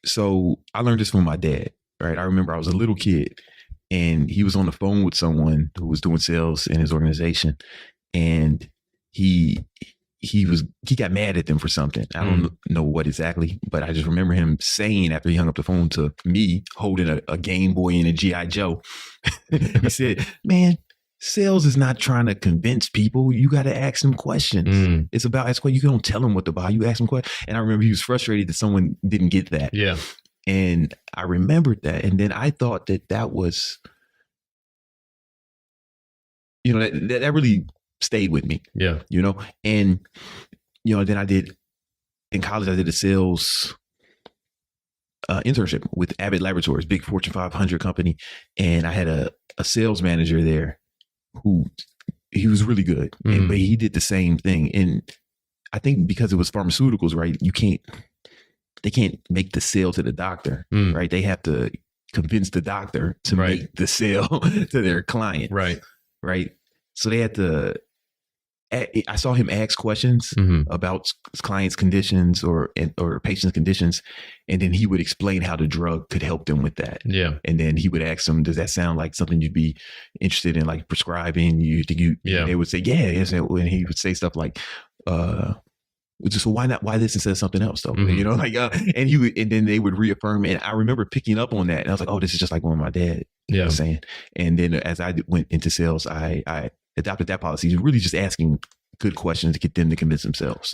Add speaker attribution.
Speaker 1: So I learned this from my dad, right? I remember I was a little kid and he was on the phone with someone who was doing sales in his organization, and he he got mad at them for something. I don't know what exactly, but I just remember him saying after he hung up the phone to me, holding a Game Boy and a G.I. Joe, he said, "Man, sales is not trying to convince people. You got to ask them questions. It's about asking questions. You don't tell them what to buy. You ask them questions." And I remember he was frustrated that someone didn't get that.
Speaker 2: Yeah.
Speaker 1: And I remembered that. And then I thought that was, that really stayed with me.
Speaker 2: Yeah.
Speaker 1: And, then in college, I did a sales internship with Abbott Laboratories, big Fortune 500 company. And I had a sales manager there who he was really good, but he did the same thing. And I think because it was pharmaceuticals, right? They can't make the sale to the doctor, right? They have to convince the doctor to make the sale to their client. Right. So they had to, I saw him ask questions about clients' conditions or patients' conditions, and then he would explain how the drug could help them with that.
Speaker 2: Yeah.
Speaker 1: And then he would ask them, "Does that sound like something you'd be interested in, like prescribing? You think you?" Yeah. They would say, "Yeah." And he would say stuff like, "So why not? Why this instead of something else, though?" And then they would reaffirm. And I remember picking up on that, and I was like, "Oh, this is just like what my dad was saying." And then as I went into sales, I adopted that policy, really just asking good questions to get them to convince themselves.